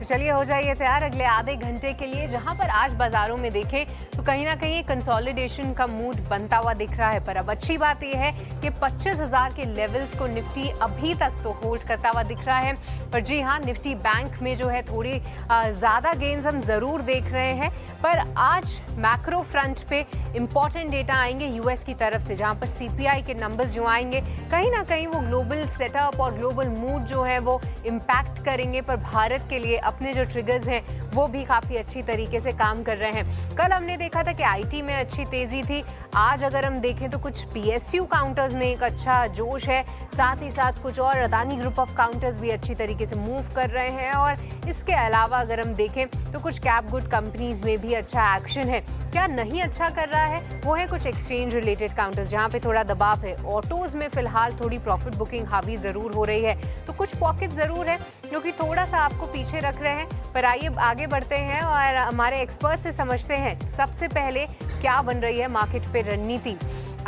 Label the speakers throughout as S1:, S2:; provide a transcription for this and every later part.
S1: तो चलिए हो जाइए तैयार अगले आधे घंटे के लिए, जहां पर आज बाजारों में देखें तो कहीं ना कहीं कंसोलिडेशन का मूड बनता हुआ दिख रहा है। पर अब अच्छी बात यह है कि 25,000 के लेवल्स को निफ्टी अभी तक तो होल्ड करता हुआ दिख रहा है। पर जी हाँ, निफ्टी बैंक में जो है थोड़ी ज़्यादा गेन्स हम ज़रूर देख रहे हैं। पर आज मैक्रो फ्रंट पे इंपॉर्टेंट डेटा आएंगे यूएस की तरफ से, जहां पर सीपीआई के नंबर्स जो आएंगे कहीं ना कहीं वो ग्लोबल सेटअप और ग्लोबल मूड जो है वो इम्पैक्ट करेंगे। पर भारत के लिए अपने जो ट्रिगर्स हैं वो भी काफ़ी अच्छी तरीके से काम कर रहे हैं। कल हमने देखा था कि आईटी में अच्छी तेज़ी थी। आज अगर हम देखें तो कुछ पीएसयू काउंटर्स में एक अच्छा जोश है, साथ ही साथ कुछ और अदानी ग्रुप ऑफ काउंटर्स भी अच्छी तरीके से मूव कर रहे हैं। और इसके अलावा अगर हम देखें तो कुछ कैप गुड कंपनीज में भी अच्छा एक्शन है। क्या नहीं अच्छा कर रहा है वो है कुछ एक्सचेंज रिलेटेड काउंटर्स, जहाँ पे थोड़ा दबाव है। ऑटोज में फिलहाल थोड़ी प्रॉफिट बुकिंग हावी ज़रूर हो रही है, तो कुछ पॉकेट ज़रूर है जो कि थोड़ा सा आपको पीछे रख रहे हैं। पर आइए आगे बढ़ते हैं और हमारे एक्सपर्ट से समझते हैं सबसे पहले क्या बन रही है मार्केट पे रणनीति।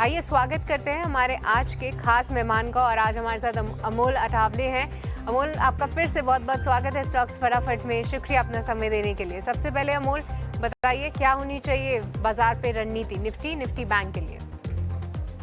S1: आइए स्वागत करते हैं हमारे आज के खास मेहमान का, और आज हमारे साथ अमोल अठावले हैं। अमोल, आपका फिर से बहुत बहुत स्वागत है स्टॉक्स फटाफट में। शुक्रिया अपना समय देने के लिए। सबसे पहले अमोल बताइए क्या होनी चाहिए बाजार पे रणनीति निफ्टी बैंक के लिए?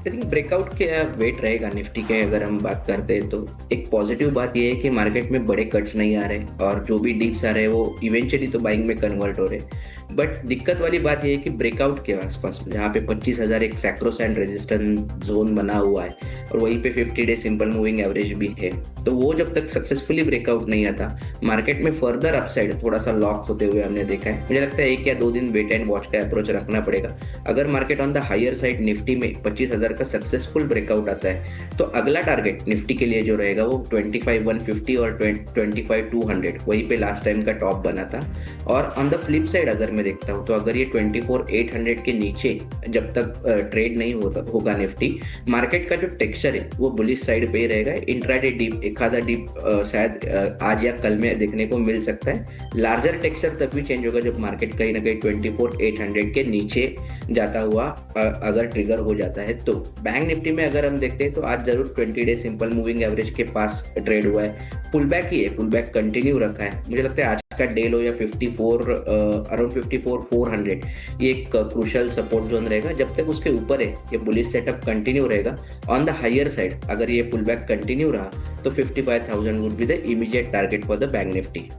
S2: आई थिंक ब्रेकआउट के वेट रहेगा निफ्टी के। अगर हम बात करते हैं तो एक पॉजिटिव बात यह है कि मार्केट में बड़े कट्स नहीं आ रहे और जो भी डिप्स आ रहे हैं वो इवेंचुअली तो बाइंग में कन्वर्ट हो रहे। बट दिक्कत वाली बात यह है कि ब्रेकआउट के आसपास जहाँ पे 25,000 एक सैक्रोसैंड रेजिस्टेंस जोन बना हुआ है और वहीं पे 50 डे सिंपल मूविंग एवरेज भी है, तो वो जब तक सक्सेसफुली ब्रेकआउट नहीं आता मार्केट में फर्दर अपसाइड थोड़ा सा लॉक होते हुए हमने देखा है। मुझे लगता है 1 या 2 दिन वेट एंड वॉच का अप्रोच रखना पड़ेगा। अगर market on the higher side Nifty में 25,000 का सक्सेसफुल ब्रेकआउट आता है तो अगला टारगेट निफ्टी के लिए जो रहेगा वो 25,150 और 25,200 वहीं पे लास्ट टाइम का टॉप बना था। और ऑन द फ्लिप साइड अगर मैं देखता हूँ तो अगर ये 24,800 के नीचे जब तक ट्रेड नहीं होगा निफ्टी, मार्केट का जो टेक्सचर है वो बुलिश साइड पे ही रहेगा। इंट्राडे डीप एक आधा डीप शायद आज या कल में देखने को मिल सकता है। लार्जर टेक्सचर तभी चेंज होगा जब मार्केट कहीं ना कहीं 24,800 के नीचे जाता हुआ अगर ट्रिगर हो जाता है। तो बैंक निफ्टी में अगर हम देखते हैं तो आज जरूर 20 डे सिंपल मूविंग एवरेज के पास ट्रेड हुआ है। पुल बैक ही है, पुल बैक कंटिन्यू रखा है। मुझे लगता है आज का डे लो या 54 अराउंड 54,400 ये एक क्रूशियल सपोर्ट जोन रहेगा। जब तक उसके ऊपर है ये बुलिश सेटअप कंटिन्यू रहेगा। ऑन द हायर साइड अगर ये पुल बैक कंटिन्यू रहा तो 55,000 would be the immediate target for the bank Nifty.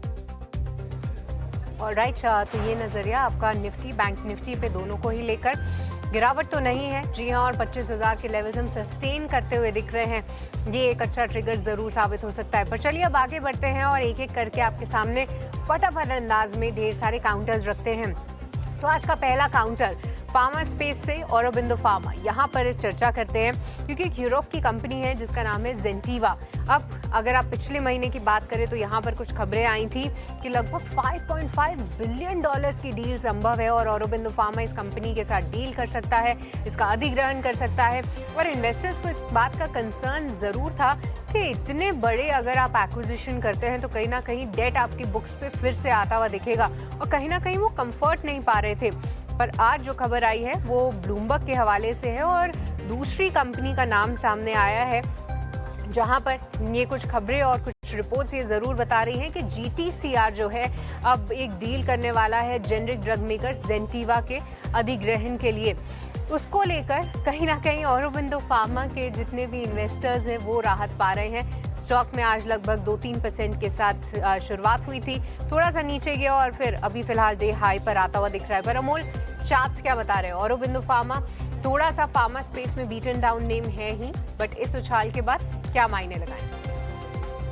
S1: Alright, तो ये नजरिया आपका निफ्टी बैंक निफ्टी पे दोनों को ही लेकर। गिरावट तो नहीं है जी हाँ, और 25,000 के लेवल्स हम सस्टेन करते हुए दिख रहे हैं। ये एक अच्छा ट्रिगर जरूर साबित हो सकता है। पर चलिए अब आगे बढ़ते हैं और एक एक करके आपके सामने फटाफट अंदाज में ढेर सारे काउंटर्स रखते हैं। तो आज का पहला काउंटर फार्मा स्पेस से ऑरोबिंदो फार्मा, यहाँ पर चर्चा करते हैं क्योंकि एक यूरोप की कंपनी है जिसका नाम है ज़ेंटीवा। अब अगर आप पिछले महीने की बात करें तो यहाँ पर कुछ खबरें आई थी कि लगभग $5.5 बिलियन की डील संभव है और ऑरोबिंदो फार्मा इस कंपनी के साथ डील कर सकता है, इसका अधिग्रहण कर सकता है। और इन्वेस्टर्स को इस बात का कंसर्न ज़रूर था कि इतने बड़े अगर आप एक्विजिशन करते हैं तो कहीं ना कहीं डेट आपकी बुक्स पे फिर से आता हुआ दिखेगा, और कहीं ना कहीं वो कंफर्ट नहीं पा रहे थे। पर आज जो खबर आई है वो ब्लूमबर्ग के हवाले से है और दूसरी कंपनी का नाम सामने आया है, जहां पर ये कुछ खबरें और कुछ रिपोर्ट्स ये ज़रूर बता रही हैं कि GTCR जो है अब एक डील करने वाला है जेनरिक ड्रग मेकर ज़ेंटीवा के अधिग्रहण के लिए। उसको लेकर कहीं ना कहीं ऑरोबिंदो फार्मा के जितने भी इन्वेस्टर्स हैं वो राहत पा रहे हैं। स्टॉक में आज लगभग 2-3% के साथ शुरुआत हुई थी, थोड़ा सा नीचे गया और फिर अभी फिलहाल डे हाई पर आता हुआ दिख रहा है। पर अमोल, चार्ट्स क्या बता रहे हैं? ऑरोबिंदो फार्मा थोड़ा सा फार्मा स्पेस में बीटन डाउन नेम है ही, बट इस उछाल के बाद क्या मायने लगाएं?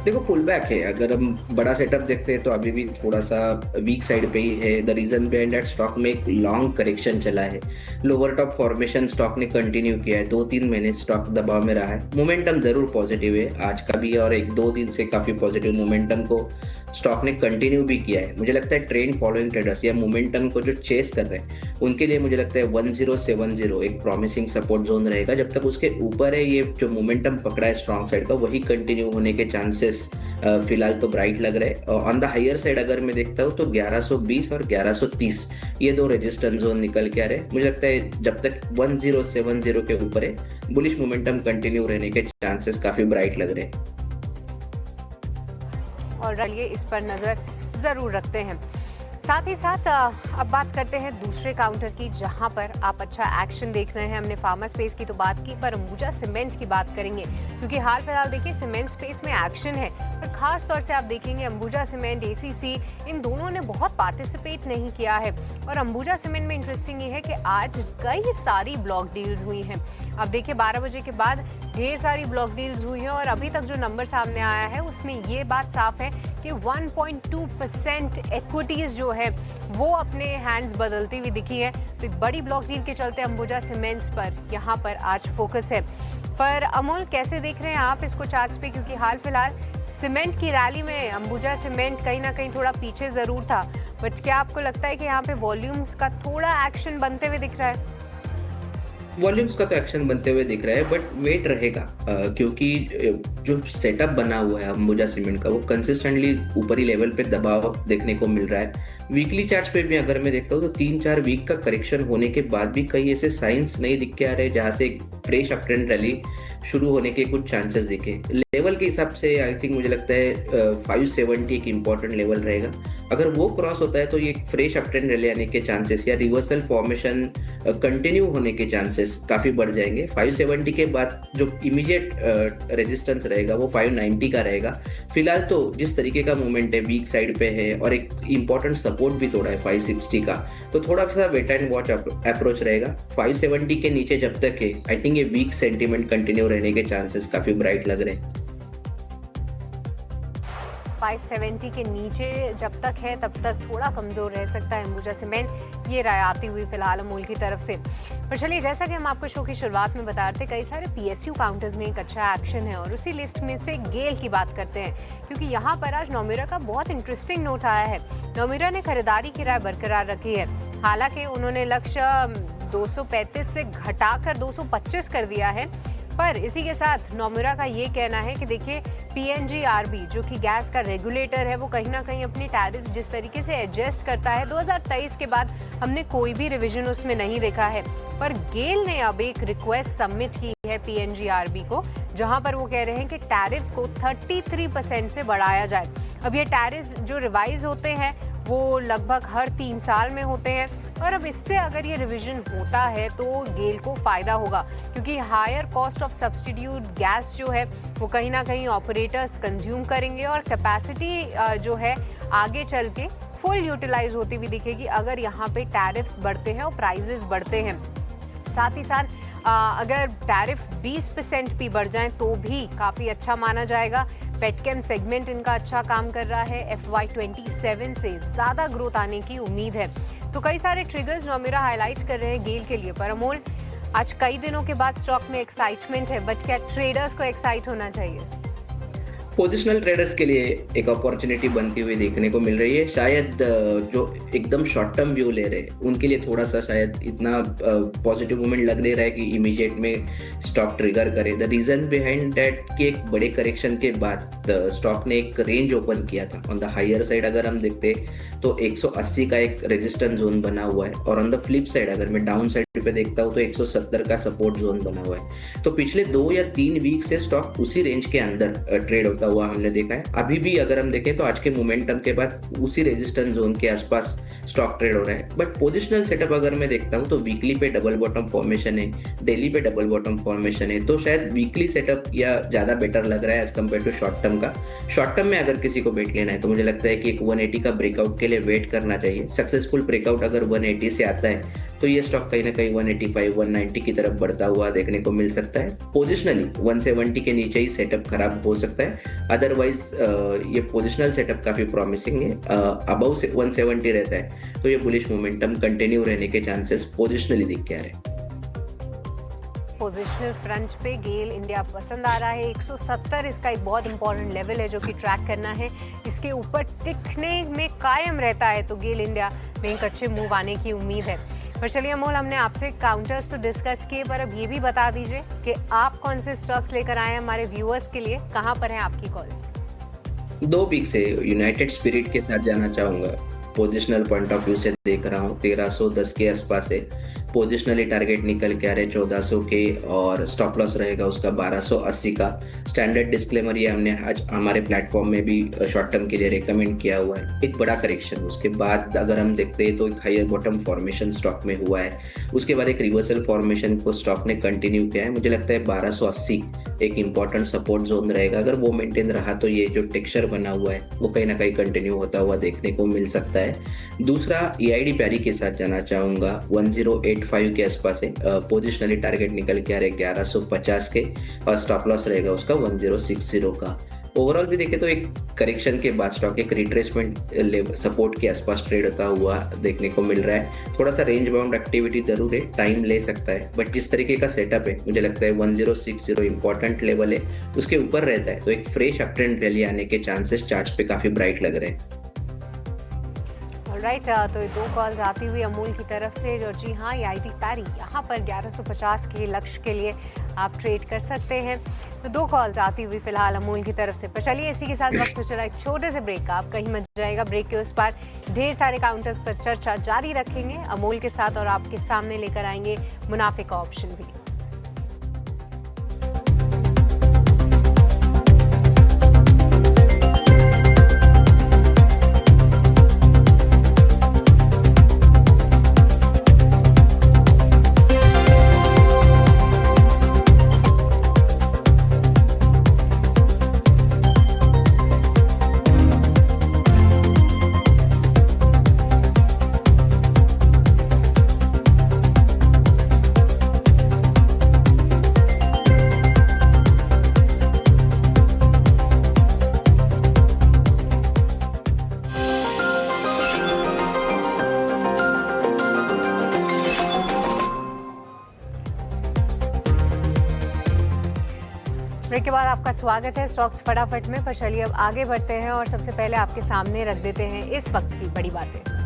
S2: देखो पुल बैक है। अगर हम बड़ा सेटअप देखते हैं तो अभी भी थोड़ा सा वीक साइड पे ही है। The reason behind that stock में एक लॉन्ग करेक्शन चला है, लोअर टॉप फॉर्मेशन स्टॉक ने कंटिन्यू किया है। 2-3 महीने स्टॉक दबाव में रहा है। मोमेंटम जरूर पॉजिटिव है आज का भी, और 1-2 दिन से काफी पॉजिटिव मोमेंटम को स्टॉक ने कंटिन्यू भी किया है। मुझे लगता है ट्रेंड फॉलोइंग ट्रेडर्स या मोमेंटम को जो चेस कर रहे हैं उनके लिए मुझे लगता है 1070 एक प्रॉमिसिंग सपोर्ट जोन रहेगा। जब तक उसके ऊपर है ये जो मोमेंटम पकड़ा है स्ट्रॉन्ग साइड का वही कंटिन्यू होने के चांसेस फिलहाल तो ब्राइट लग रहे हैं। ऑन द हायर साइड अगर मैं देखता हूँ तो 1120 और 1130 ये 2 रेजिस्टेंस जोन निकल के आ रहे हैं। मुझे लगता है जब तक 1070 के ऊपर है बुलिश मोमेंटम कंटिन्यू रहने के चांसेस काफी ब्राइट लग रहे हैं।
S1: और चलिए इस पर नज़र ज़रूर रखते हैं। साथ ही साथ अब बात करते हैं दूसरे काउंटर की, जहां पर आप अच्छा एक्शन देख रहे हैं। हमने फार्मा स्पेस की तो बात की, पर अंबुजा सीमेंट की बात करेंगे, क्योंकि हाल फिलहाल देखिए सीमेंट स्पेस में एक्शन है। पर खास तौर से आप देखेंगे अंबुजा सीमेंट, एसीसी, इन दोनों ने बहुत पार्टिसिपेट नहीं किया है। और अंबुजा सीमेंट में इंटरेस्टिंग ये है कि आज कई सारी ब्लॉक डील्स हुई हैं। अब देखिए 12 बजे के बाद ढेर सारी ब्लॉक डील्स हुई हैं और अभी तक जो नंबर सामने आया है उसमें ये बात साफ है कि 1.2% इक्विटीज जो है वो अपने हैंड्स बदलती हुई दिखी है। तो एक बड़ी ब्लॉक डील के चलते अंबुजा सीमेंट्स पर यहाँ पर आज फोकस है। पर अमोल, कैसे देख रहे हैं आप इसको चार्ट्स पे, क्योंकि हाल फिलहाल सीमेंट की रैली में अंबुजा सीमेंट कहीं ना कहीं थोड़ा पीछे जरूर था, बट क्या आपको लगता है कि यहाँ पे वॉल्यूम्स का थोड़ा एक्शन बनते हुए दिख रहा है?
S2: वॉल्यूम्स का तो एक्शन बनते हुए दिख रहा है, बट वेट रहेगा क्योंकि जो सेटअप बना हुआ है अंबुजा सीमेंट का वो कंसिस्टेंटली ऊपरी लेवल पे दबाव देखने को मिल रहा है। वीकली चार्ट्स पे भी अगर मैं देखता हूँ तो 3-4 वीक का करेक्शन होने के बाद भी कई ऐसे साइंस नहीं दिख के आ रहे जहाँ से एक फ्रेश अपट्रेंड रैली शुरू होने के कुछ चांसेस दिखे। लेवल के हिसाब से आई थिंक मुझे लगता है 570 एक इम्पॉर्टेंट लेवल रहेगा। अगर वो क्रॉस होता है तो ये फ्रेश अपट्रेंड रैली आने के चांसेस या रिवर्सल फॉर्मेशन कंटिन्यू होने के चांसेस काफी बढ़ जाएंगे। 570 के बाद जो इमीडिएट रेजिस्टेंस रहेगा वो 590 का रहेगा। फिलहाल तो जिस तरीके का मूवमेंट है वीक साइड पे है और एक इंपॉर्टेंट सपोर्ट भी तोड़ा है 560 का, तो थोड़ा सा वेट एंड वॉच अप्रोच रहेगा। 570 के नीचे जब तक है आई थिंक ये वीक सेंटीमेंट कंटिन्यू रहने के चांसेस काफी ब्राइट लग रहे हैं।
S1: 570 के नीचे जब तक है तब तक थोड़ा कमजोर रह सकता है अंबुजा सीमेंट, ये राय आती हुई फिलहाल अमूल की तरफ से। पर चलिए, जैसा कि हम आपको शो की शुरुआत में बता रहे थे, कई सारे पीएसयू काउंटर्स में एक अच्छा एक्शन है और उसी लिस्ट में से गेल की बात करते हैं, क्योंकि यहाँ पर आज नोमिरा का बहुत इंटरेस्टिंग नोट आया है। नोमिरा ने खरीदारी की राय बरकरार रखी है। हालांकि उन्होंने लक्ष्य 235 से घटाकर 225 कर दिया है, पर इसी के साथ नोमिरा का ये कहना है कि देखिए पीएनजीआरबी जो कि गैस का रेगुलेटर है वो कहीं ना कहीं अपनी टैरिफ जिस तरीके से एडजस्ट करता है 2023 के बाद हमने कोई भी रिवीजन उसमें नहीं देखा है। पर गेल ने अब एक रिक्वेस्ट सबमिट की है पीएनजीआरबी को, जहां पर वो कह रहे हैं कि टैरिफ्स को 33% से बढ़ाया जाए। अब ये टैरिफ्स जो रिवाइज होते हैं वो लगभग हर 3 साल में होते हैं और अब इससे अगर ये रिवीजन होता है तो गेल को फायदा होगा, क्योंकि higher cost of substitute gas जो है वो कहीं ना कहीं ऑपरेटर्स कंज्यूम करेंगे और कैपेसिटी जो है आगे चल के फुल यूटिलाइज होती हुई दिखेगी अगर यहाँ पे टैरिफ्स बढ़ते हैं और प्राइजेस बढ़ते हैं। साथ ही साथ अगर टैरिफ 20% भी बढ़ जाएं तो भी काफ़ी अच्छा माना जाएगा। पेटकेम सेगमेंट इनका अच्छा काम कर रहा है। FY27 से ज़्यादा ग्रोथ आने की उम्मीद है। तो कई सारे ट्रिगर्स नोमिरा हाईलाइट कर रहे हैं गेल के लिए। पर अमोल, आज कई दिनों के बाद स्टॉक में एक्साइटमेंट है, बट क्या ट्रेडर्स को एक्साइट होना चाहिए?
S2: पोजिशनल ट्रेडर्स के लिए एक अपॉर्चुनिटी बनती हुई देखने को मिल रही है। शायद जो एकदम शॉर्ट टर्म व्यू ले रहे हैं उनके लिए थोड़ा सा शायद इतना पॉजिटिव मूवमेंट लग नहीं रहा है कि इमीडिएट में स्टॉक ट्रिगर करे। द रीजन बिहाइंड दैट कि एक बड़े करेक्शन के बाद स्टॉक ने एक रेंज ओपन किया था। ऑन द हायर साइड अगर हम देखते तो 180 का एक रेजिस्टेंस जोन बना हुआ है और ऑन द फ्लिप साइड अगर मैं डाउन साइड पे देखता हूँ तो 170 का सपोर्ट जोन बना हुआ है। तो पिछले 2 या 3 वीक से स्टॉक उसी रेंज के अंदर ट्रेड होता हुआ हमने देखा है। अभी भी अगर हम देखें तो आज के मोमेंटम के बाद उसी रेजिस्टेंस जोन के आसपास स्टॉक ट्रेड हो रहा है। बट पोजिशनल सेटअप अगर मैं देखता हूं तो वीकली पे डबल बॉटम फॉर्मेशन है, डेली पे डबल बॉटम फॉर्मेशन है, तो शायद वीकली सेटअप या ज्यादा बेटर लग रहा है as compare to short term का। शॉर्ट टर्म में अगर किसी को बेट लेना है तो मुझे लगता है कि एक 180 का ब्रेकआउट के लिए वेट करना चाहिए। सक्सेसफुल ब्रेकआउट अगर 180 से आता है तो ये स्टॉक कहीं ना कहीं 185 190 की तरफ बढ़ता हुआ देखने को मिल सकता है। पोजिशनली 170 के नीचे ही सेटअप खराब हो सकता है। अदरवाइज ये पोजिशनल सेटअप काफी प्रॉमिसिंग है। अबव 170 रहता है तो ये बुलिश मोमेंटम कंटिन्यू रहने के चांसेस पोजिशनली दिख के आ रहे हैं।
S1: पोजिशनल फ्रंट पे गेल इंडिया पसंद आ रहा है। 170 इसका एक बहुत इंपॉर्टेंट लेवल है जो कि ट्रैक करना है। इसके ऊपर टिकने में कायम रहता है तो गेल इंडिया में एक अच्छे मूव आने की उम्मीद है। पर चलिए अमोल, हमने आपसे काउंटर्स तो डिस्कस किए, पर अब ये भी बता दीजिए कि आप कौन से स्टॉक्स लेकर आए हैं हमारे व्यूअर्स के लिए, कहाँ पर हैं आपकी कॉल्स?
S2: 2 वीक से यूनाइटेड स्पिरिट के साथ जाना चाहूंगा। पोजिशनल पॉइंट ऑफ व्यू से देख रहा हूँ 1310 के आसपास है। पोजिशनली टारगेट निकल के आ रहे 1400 के, और स्टॉप लॉस रहेगा उसका 1280 का। स्टैंडर्ड डिस्क्लेमर ये हमने आज हमारे प्लेटफॉर्म में भी शॉर्ट टर्म के लिए रिकमेंड किया हुआ है। एक बड़ा करेक्शन उसके बाद अगर हम देखते हैं तो एक हायर बॉटम फॉर्मेशन स्टॉक में हुआ है, उसके बाद एक रिवर्सल फॉर्मेशन को स्टॉक ने कंटिन्यू किया है। मुझे लगता है 1280 एक इंपॉर्टेंट सपोर्ट जोन रहेगा। अगर वो मेंटेन रहा तो ये जो टेक्सचर बना हुआ है वो कहीं ना कहीं कंटिन्यू होता हुआ देखने को मिल सकता है। दूसरा EID पैरी के साथ जाना चाहूंगा, 1085 के आसपास है। पोजिशनली टारगेट निकल के आ रहे 1150 के, और स्टॉप लॉस रहेगा उसका 1060 का। ओवरऑल भी देखें तो एक करेक्शन के बाद स्टॉक एक रिट्रेसमेंट सपोर्ट के आसपास ट्रेड होता हुआ देखने को मिल रहा है। थोड़ा सा रेंज बाउंड एक्टिविटी जरूर है, टाइम ले सकता है, बट जिस तरीके का सेटअप है मुझे लगता है 1060 इंपॉर्टेंट लेवल है। उसके ऊपर रहता है तो एक फ्रेश अप ट्रेंड रैली आने के चांसेस चार्ट्स पे काफी ब्राइट लग रहे हैं।
S1: राइट, तो ये दो कॉल्स आती हुई अमूल की तरफ से, जो जी हाँ EID पैरी यहाँ पर 1150 के लक्ष्य के लिए आप ट्रेड कर सकते हैं। तो दो कॉल्स आती हुई फिलहाल अमूल की तरफ से। पर चलिए इसी के साथ वक्त तो चला एक छोटे से ब्रेक का, आप कहीं मच जाएगा। ब्रेक के उस पार ढेर सारे काउंटर्स पर चर्चा जारी रखेंगे अमूल के साथ, और आपके सामने लेकर आएंगे मुनाफे का ऑप्शन भी। ब्रेक के बाद आपका स्वागत है स्टॉक्स फटाफट में। पर चलिए अब आगे बढ़ते हैं और सबसे पहले आपके सामने रख देते हैं इस वक्त की बड़ी बातें।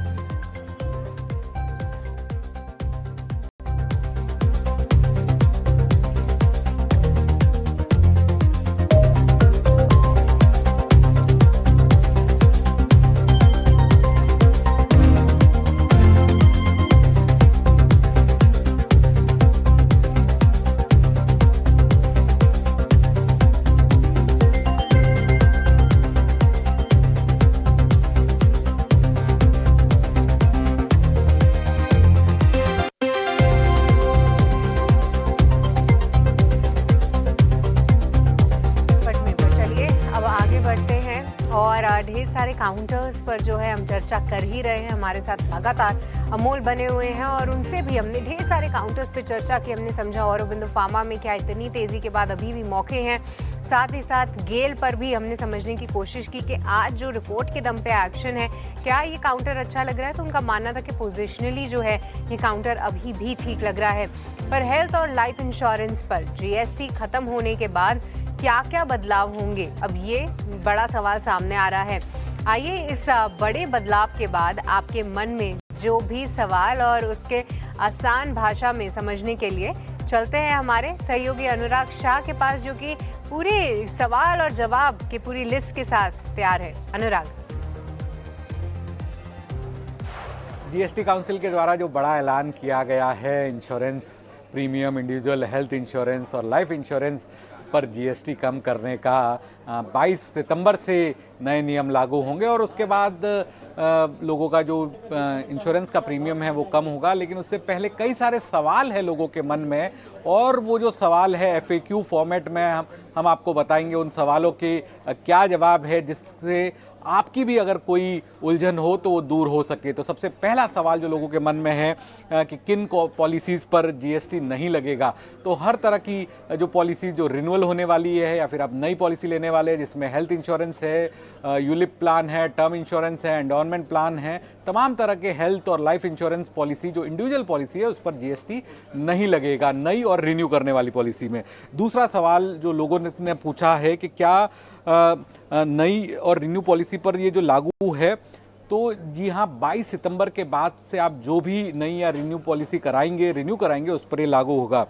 S1: ढेर सारे काउंटर्स पर जो है हम चर्चा कर ही रहे हैं। हमारे साथ लगातार अमोल बने हुए हैं और उनसे भी हमने ढेर सारे काउंटर्स पे चर्चा की। हमने समझा औरोबिंदो फार्मा में क्या इतनी तेजी के बाद अभी भी मौके हैं, साथ ही साथ गेल पर भी हमने समझने की कोशिश की कि आज जो रिपोर्ट के दम पे एक्शन है, क्या ये काउंटर अच्छा लग रहा है। तो उनका मानना था कि पोजिशनली जो है ये काउंटर अभी भी ठीक लग रहा है। पर हेल्थ और लाइफ इंश्योरेंस पर GST खत्म होने के बाद क्या क्या बदलाव होंगे, अब ये बड़ा सवाल सामने आ रहा है। आइए इस बड़े बदलाव के बाद आपके मन में जो भी सवाल और उसके आसान भाषा में समझने के लिए चलते हैं हमारे सहयोगी अनुराग शाह के पास, जो कि पूरे सवाल और जवाब की पूरी लिस्ट के साथ तैयार है। अनुराग,
S3: GST काउंसिल के द्वारा जो बड़ा ऐलान किया गया है, insurance premium, individual health insurance और लाइफ इंश्योरेंस पर GST कम करने का 22 सितंबर से नए नियम लागू होंगे और उसके बाद लोगों का जो इंश्योरेंस का प्रीमियम है वो कम होगा। लेकिन उससे पहले कई सारे सवाल हैं लोगों के मन में, और वो जो सवाल है FAQ फॉर्मेट में हम आपको बताएंगे उन सवालों के क्या जवाब है, जिससे आपकी भी अगर कोई उलझन हो तो वो दूर हो सके। तो सबसे पहला सवाल जो लोगों के मन में है कि किन पॉलिसीज़ पर GST नहीं लगेगा। तो हर तरह की जो पॉलिसीज़ जो रिन्यूअल होने वाली है या फिर आप नई पॉलिसी लेने वाले हैं, जिसमें हेल्थ इंश्योरेंस है, यूलिप प्लान है, टर्म इंश्योरेंस है, एंडोनमेंट प्लान है, तमाम तरह के हेल्थ और लाइफ इंश्योरेंस पॉलिसी जो इंडिविजुअल पॉलिसी है उस पर GST नहीं लगेगा, नई और रिन्यू करने वाली पॉलिसी में। दूसरा सवाल जो लोगों ने पूछा है कि क्या नई और रिन्यू पॉलिसी पर ये जो लागू है, तो जी हाँ, 22 सितंबर के बाद से आप जो भी नई या रिन्यू पॉलिसी रिन्यू कराएंगे उस पर ये लागू होगा।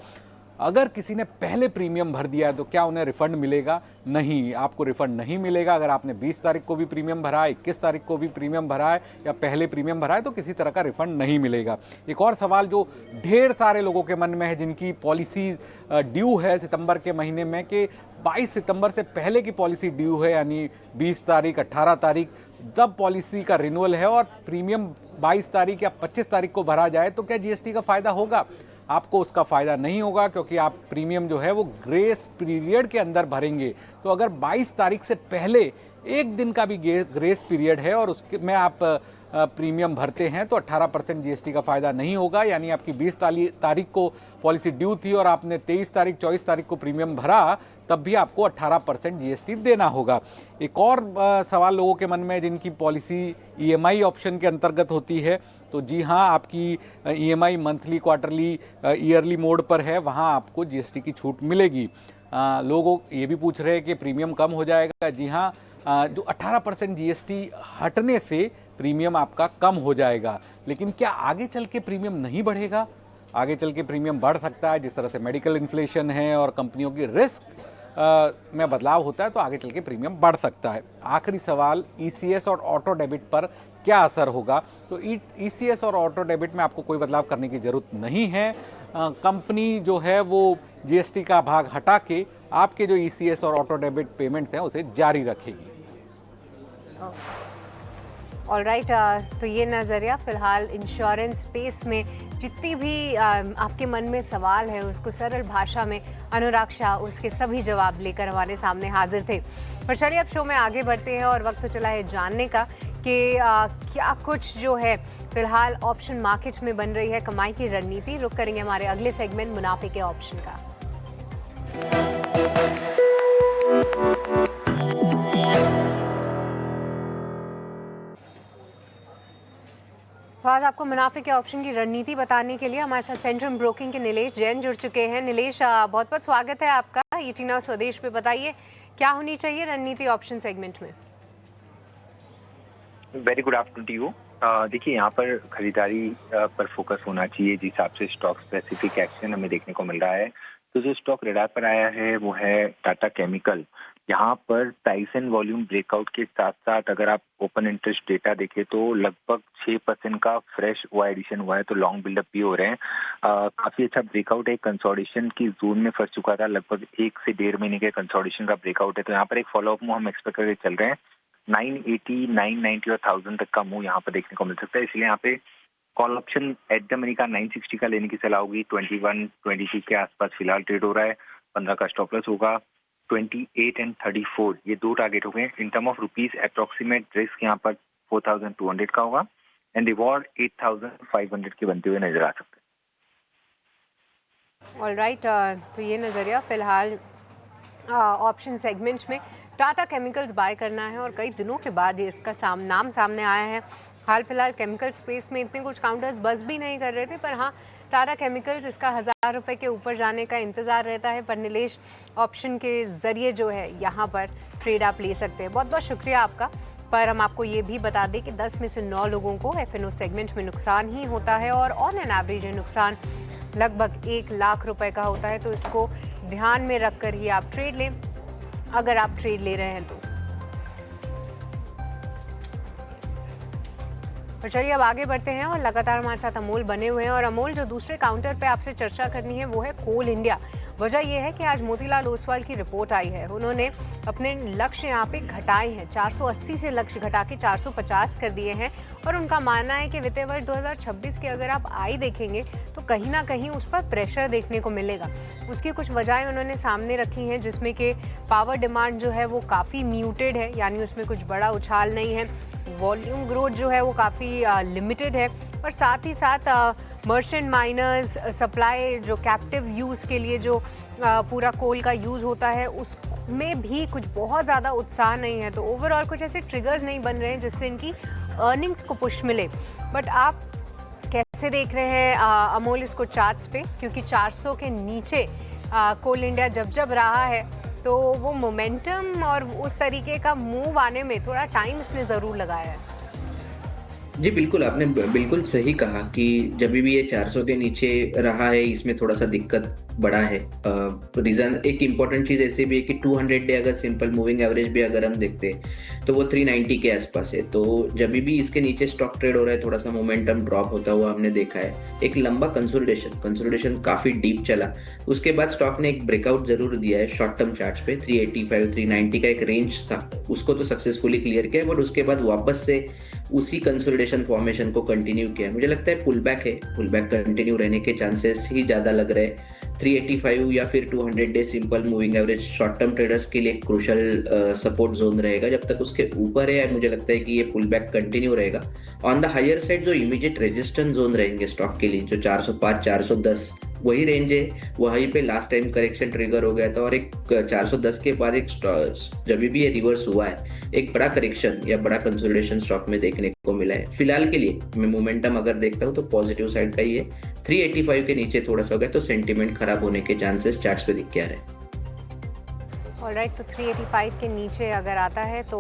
S3: अगर किसी ने पहले प्रीमियम भर दिया है तो क्या उन्हें रिफंड मिलेगा? नहीं, आपको रिफंड नहीं मिलेगा। अगर आपने 20 तारीख को भी प्रीमियम भरा है, 21 तारीख को भी प्रीमियम भरा है या पहले प्रीमियम भरा है तो किसी तरह का रिफंड नहीं मिलेगा। एक और सवाल जो ढेर सारे लोगों के मन में है, जिनकी पॉलिसी ड्यू है सितंबर के महीने में, कि 22 सितंबर से पहले की पॉलिसी ड्यू है, यानी 20 तारीख 18 तारीख जब पॉलिसी का रिन्यूअल है और प्रीमियम 22 तारीख या 25 तारीख को भरा जाए तो क्या जीएसटी का फ़ायदा होगा? आपको उसका फ़ायदा नहीं होगा, क्योंकि आप प्रीमियम जो है वो ग्रेस पीरियड के अंदर भरेंगे। तो अगर 22 तारीख से पहले एक दिन का भी ग्रेस पीरियड है और उसके में आप प्रीमियम भरते हैं तो 18% जीएसटी का फ़ायदा नहीं होगा। यानी आपकी 20 तारीख को पॉलिसी ड्यू थी और आपने 23 तारीख 24 तारीख को प्रीमियम भरा, तब भी आपको 18% जीएसटी देना होगा। एक और सवाल लोगों के मन में, जिनकी पॉलिसी ईएमआई ऑप्शन के अंतर्गत होती है, तो जी हाँ, आपकी EMI monthly, quarterly, yearly mode पर है, वहाँ आपको जीएसटी की छूट मिलेगी। लोगों ये भी पूछ रहे हैं कि प्रीमियम कम हो जाएगा। जी हाँ, जो 18% जीएसटी हटने से प्रीमियम आपका कम हो जाएगा। लेकिन क्या आगे चल के प्रीमियम नहीं बढ़ेगा? आगे चल के प्रीमियम बढ़ सकता है। जिस तरह से मेडिकल इन्फ्लेशन है और कंपनियों की रिस्क में बदलाव होता है तो आगे चल के प्रीमियम बढ़ सकता है। आखिरी सवाल, ईसीएस और ऑटो डेबिट पर क्या असर होगा? तो ईसीएस और ऑटो डेबिट में आपको कोई बदलाव करने की ज़रूरत नहीं है। कंपनी जो है वो जीएसटी का भाग हटा के आपके जो ईसीएस और ऑटो डेबिट पेमेंट्स हैं उसे जारी रखेगी।
S1: ऑलराइट, तो ये नज़रिया फिलहाल इंश्योरेंस स्पेस में जितनी भी आपके मन में सवाल है उसको सरल भाषा में अनुराग शाह उसके सभी जवाब लेकर हमारे सामने हाजिर थे। पर चलिए अब शो में आगे बढ़ते हैं और वक्त तो चला है जानने का कि क्या कुछ जो है फिलहाल ऑप्शन मार्केट में बन रही है कमाई की रणनीति। रुक करेंगे हमारे अगले सेगमेंट मुनाफे के ऑप्शन का। तो आज आपको मुनाफे के ऑप्शन की रणनीति बताने के लिए हमारे साथ सेंट्रम ब्रोकिंग के नीलेश जैन जुड़ चुके हैं। नीलेश, बहुत बहुत स्वागत है आपका ईटी नाउ स्वदेश पे। बताइए क्या होनी चाहिए रणनीति ऑप्शन सेगमेंट में?
S4: Very good afternoon to you. देखिए, यहाँ पर खरीदारी पर फोकस होना चाहिए जिस हिसाब से स्टॉक स्पेसिफिक एक्शन हमें देखने को मिल रहा है। तो जो स्टॉक रेडार पर आया है वो है टाटा केमिकल। यहाँ पर प्राइस एंड वॉल्यूम ब्रेकआउट के साथ साथ अगर आप ओपन इंटरेस्ट डेटा देखें तो लगभग 6% का फ्रेश हुआ एडिशन हुआ है, तो लॉन्ग बिल्डअप भी हो रहे हैं। काफी अच्छा ब्रेकआउट है, कंसोलिडेशन की जोन में फंस चुका था, लगभग 1 से 1.5 महीने के कंसोलिडेशन का ब्रेकआउट है। तो यहाँ पर एक फॉलोअप मूव हम एक्सपेक्ट करके चल रहे हैं। 980, 990 और 1000 तक का मूव यहाँ पर देखने को मिल सकता है। इसलिए यहाँ पे call option at the money का 960 का लेने की सलाह होगी। 21, 22 के आसपास फिलहाल ट्रेड हो रहा है। 15 का स्टॉप लॉस होगा। 28 एंड 34 ये दो टारगेट हो गए। In term of rupees approximate risk यहाँ पर 4200 का होगा एंड रिवॉर्ड 8500 के बनते हुए नजर आ सकते हैं।
S1: ऑलराइट, तो ये नज़रिया फिलहाल ऑप्शन सेगमेंट में टाटा केमिकल्स बाय करना है और कई दिनों के बाद ये इसका नाम सामने आया है। हाल फिलहाल केमिकल स्पेस में इतने कुछ काउंटर्स बस भी नहीं कर रहे थे, पर हाँ टाटा केमिकल्स इसका 1000 रुपये के ऊपर जाने का इंतज़ार रहता है। पर नीलेश, ऑप्शन के ज़रिए जो है यहाँ पर ट्रेड आप ले सकते हैं। बहुत बहुत शुक्रिया आपका। पर हम आपको ये भी बता दें कि 10 में से 9 लोगों को एफएनओ सेगमेंट में नुकसान ही होता है और ऑन एन एवरेज नुकसान लगभग 1 लाख रुपए का होता है। तो इसको ध्यान में रख कर ही आप ट्रेड लें, अगर आप ट्रेड ले रहे हैं तो। तो चलिए अब आगे बढ़ते हैं और लगातार हमारे साथ अमोल बने हुए हैं। और अमोल, जो दूसरे काउंटर पे आपसे चर्चा करनी है वो है कोल इंडिया। वजह यह है कि आज मोतीलाल ओसवाल की रिपोर्ट आई है। उन्होंने अपने लक्ष्य यहाँ पे घटाए हैं, 480 से लक्ष्य घटा के 450 कर दिए हैं। और उनका मानना है कि वित्तीय वर्ष 2026 के अगर आप आय देखेंगे तो कहीं ना कहीं उस पर प्रेशर देखने को मिलेगा। उसकी कुछ वजहें उन्होंने सामने रखी हैं, जिसमें कि पावर डिमांड जो है वो काफ़ी म्यूटेड है, यानी उसमें कुछ बड़ा उछाल नहीं है। वॉल्यूम ग्रोथ जो है वो काफ़ी लिमिटेड है। और साथ ही साथ मर्चेंट माइनर्स सप्लाई, जो कैप्टिव यूज़ के लिए जो पूरा कोल का यूज़ होता है, उसमें भी कुछ बहुत ज़्यादा उत्साह नहीं है। तो ओवरऑल कुछ ऐसे ट्रिगर्स नहीं बन रहे हैं जिससे इनकी अर्निंग्स को पुश मिले। बट आप कैसे देख रहे हैं अमोल इसको चार्ट्स पे? क्योंकि 400 के नीचे कोल इंडिया जब रहा है तो वो मोमेंटम और उस तरीके का मूव आने में थोड़ा टाइम इसने ज़रूर लगाया है।
S2: जी बिल्कुल, आपने बिल्कुल सही कहा कि जब भी ये 400 के नीचे रहा है, इसमें थोड़ा सा दिक्कत बड़ा है। रीजन एक इम्पॉर्टेंट चीज ऐसी भी है कि 200 डे अगर सिंपल मूविंग एवरेज भी अगर हम देखते हैं तो वो 390 के आसपास है। तो जब भी इसके नीचे स्टॉक ट्रेड हो रहा है थोड़ा सा मोमेंटम ड्रॉप होता हुआ हमने देखा है। एक लंबा कंसोलिडेशन काफी डीप चला, उसके बाद स्टॉक ने एक ब्रेकआउट जरूर दिया है शॉर्ट टर्म चार्ट्स पे। 385 390 का एक रेंज था, उसको तो सक्सेसफुली क्लियर किया, बट उसके बाद वापस से उसी कंसोलिडेशन फॉर्मेशन को कंटिन्यू किया। मुझे लगता है पुल बैक कंटिन्यू रहने के चांसेस ही ज्यादा लग रहे हैं। 385 या फिर 200 day simple moving average short term traders के लिए क्रूशल सपोर्ट जोन रहेगा। जब तक उसके ऊपर है मुझे लगता है कि ये पुल बैक कंटिन्यू रहेगा। ऑन द हायर साइड जो इमीडिएट रेजिस्टेंस जोन रहेंगे स्टॉक के लिए, जो 405 410 वही रेंज है, वहीं पे लास्ट टाइम करेक्शन ट्रिगर हो गया था और एक 410 के बाद एक जब भी ये रिवर्स हुआ है एक बड़ा करेक्शन या बड़ा कंसोलिडेशन स्टॉक में देखने को मिला है। फिलहाल के लिए मैं मोमेंटम अगर देखता हूँ तो पॉजिटिव साइड का ही है। 385 के नीचे थोड़ा सा हो गया तो सेंटीमेंट खराब होने के चांसेस चार्ट्स पे दिख के आ रहे हैं।
S1: ऑलराइट, तो 385 के नीचे अगर आता है तो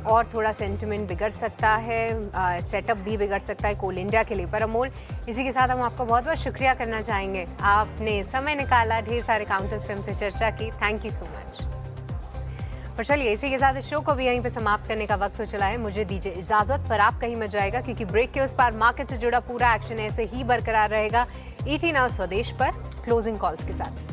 S1: और थोड़ा सेंटिमेंट बिगड़ सकता है, सेटअप भी बिगड़ सकता है कोल इंडिया के लिए। पर अमोल, इसी के साथ हम आपका बहुत बहुत शुक्रिया करना चाहेंगे, आपने समय निकाला, ढेर सारे काउंटर्स पे हमसे चर्चा की, थैंक यू सो मच। और चलिए इसी के साथ इस शो को भी यहीं पे समाप्त करने का वक्त हो चला है। मुझे दीजिए इजाजत, पर आप कहीं मत जाएगा क्योंकि ब्रेक के उस पार मार्केट से जुड़ा पूरा एक्शन ऐसे ही बरकरार रहेगा ET नाउ स्वदेश पर क्लोजिंग कॉल्स के साथ।